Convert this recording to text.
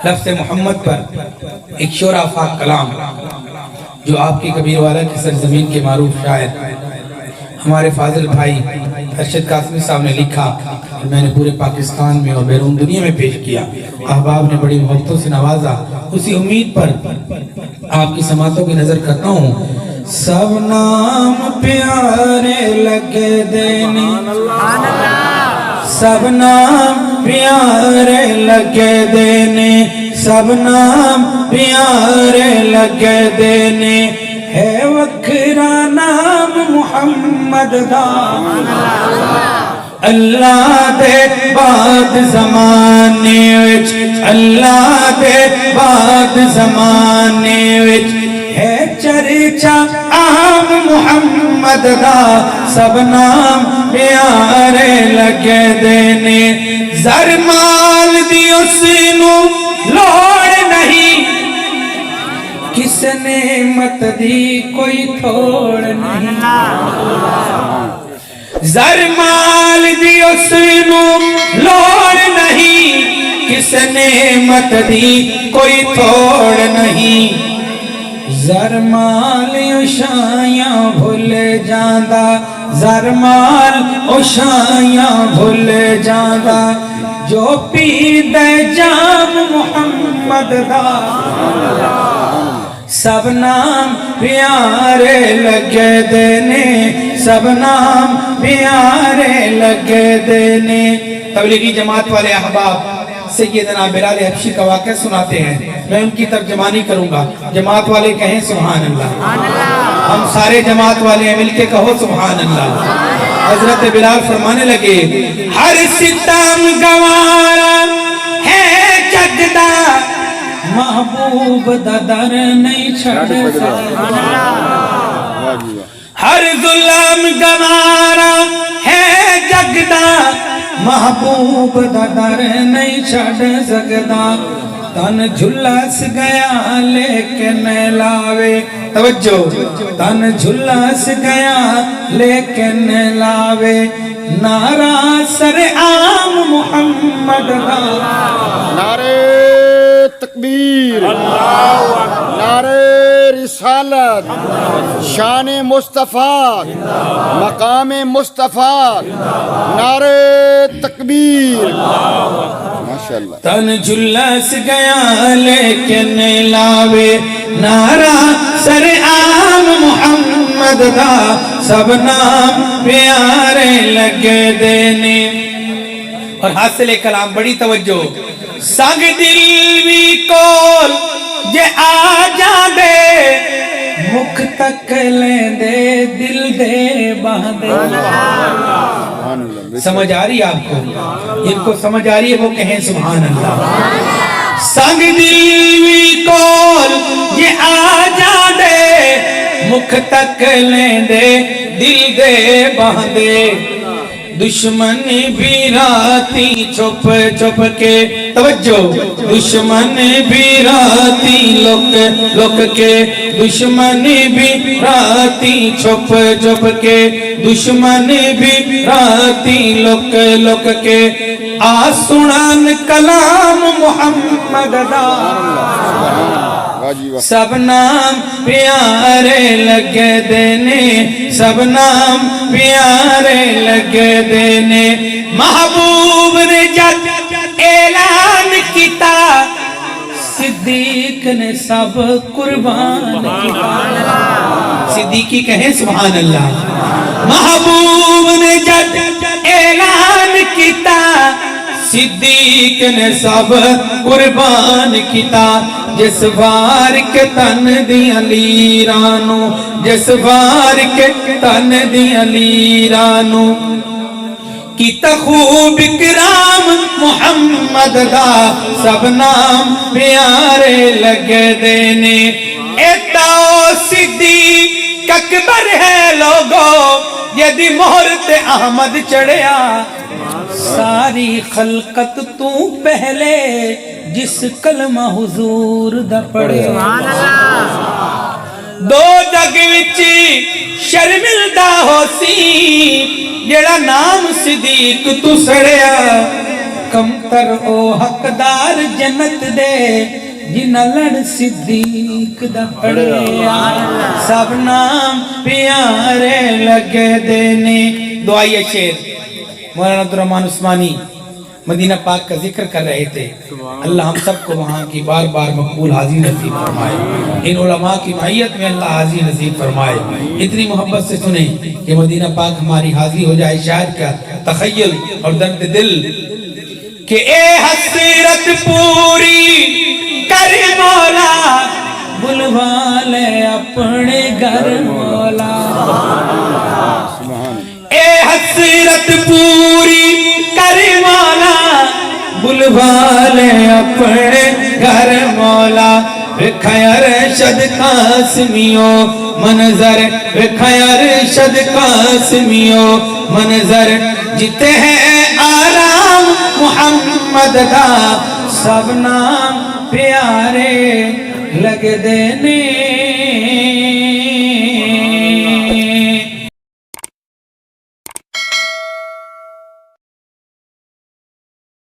لفظ محمد پر ایک شور آفاق کلام جو آپ کی کبیر والا کی سرزمین کے معروف شاعر ہمارے فاضل بھائی ارشد قاسمی صاحب نے لکھا، میں نے پورے پاکستان میں اور بیرون دنیا میں پیش کیا، احباب نے بڑی محبتوں سے نوازا، اسی امید پر آپ کی سماعتوں کی نظر کرتا ہوں۔ سب نام پیارے لگے دینے، سب نام پیارے لگے دینے، سب نام پیارے لگے دینے، ہے وکھرا نام محمد دا اللہ دے بعد زمانے وچ، اللہ دے بعد زمانے وچ ہے چرچا عام محمد دا، سب نام پیارے لگے دینے، زر مال دی اس نو لوڑ نہیں، کس نعمت دی کوئی تھوڑ نہیں، زر مال دی اس نو لوڑ نہیں، کس نعمت دی کوئی تھوڑ نہیں، زر مال اوشایاں بھول جاندا، زر مال اوشایاں بھول جاندا، جو پیندے جام محمد دا سب نام پیارے لگے دینے، سب نام پیارے لگے دینے۔ تبلیغی جماعت والے احباب سیدنا بلال حبشی کا واقعہ سناتے ہیں، میں ان کی ترجمانی کروں گا، جماعت والے کہیں سبحان اللہ، ہم سارے جماعت والے ہیں، مل کے کہو سبحان اللہ۔ حضرت بلال فرمانے لگے، ہر ستم گوارا ہے جگدا، محبوب دا در نہیں چھڑ سکتا، ہر ظلم گوارا ہے جگدا، محبوب دا در نہیں چھڑ سکتا، تن جھلس گیا لیکن لاوے، توجہ، تن جھلس گیا لیکن لاوے، نعرہ سر عام محمد دا، نعرہ تکبیر، نعرہ رسالت، شان مصطفیٰ، مقام مصطفیٰ، نعرہ تکبیر، ماشاءاللہ۔ تن جھلس گیا لیکن لاوے، نعرہ سر عام محمد دا، سب نام پیارے لگے دینے۔ اور حاصل کلام بڑی توجہ، سنگ دل وی کول جے آ جاندے، مکھ تک لیندے دل دے باندے۔ سمجھ آ رہی آپ کو؟ جن کو سمجھ آ رہی ہے وہ کہیں سبحان اللہ۔ سنگ دل وی کول جے آ جاندے، مکھ تک لیندے دل دے باندے، دشمن بھی راتی چھپ چھپ کے، توجہ، دشمن بھی راتی لک لک کے، دشمن بھی راتی چھپ چھپ کے، دشمن بھی راتی لک لک کے، آ سنن کلام محمد دا، سب نام پیارے لگے دینے، سب نام پیارے لگے دینے۔ محبوب نے جب اعلان کیتا، صدیق نے سب قربان کیتا، صدیقی کہیں سبحان اللہ۔ محبوب نے جب اعلان کیتا، صدیق نے سب قربان کیتا، جس وار کے تن دیاں لیرانو، جس وار کے تن دیاں لیرانو، کیتا خوب اکرام محمد دا، سب نام پیارے لگے دینے۔ ایتاو صدیق اکبر ہے لوگو، یدی مہرت احمد چڑھیا، ساری خلقت تو پہلے جس کلمہ حضور دا پڑھے، دو جگ وچی شرمندہ ہو سی، جیڑا نام صدیق تو سڑیا، کمتر او حقدار جنت دے جنہ لڑ صدیق دا پڑھیا سب نام پیارے لگے دینے. دعائیہ شعر مولانا عبدالرحمن عثمانی مدینہ پاک کا ذکر کر رہے تھے. اللہ ہم سب کو وہاں کی بار بار مقبول حاضری نصیب فرمائے. ان علماء کی معیت میں اللہ حاضری نصیب فرمائے. اتنی محبت سے سنیں کہ مدینہ پاک ہماری حاضری ہو جائے. شاعر کا تخیل اور درد دل کہ اے حسرت پوری کر مولا بلوا لے اپنے گھر مولا. اے حسرت پوری کر مولا بلوا لے اپنے گھر مولا. وکھایا ارشد قاسمیو منظر وکھایا ارشد قاسمیو منظر جتے ہیں آرام محمد دا سب نام پیارے لگ دینے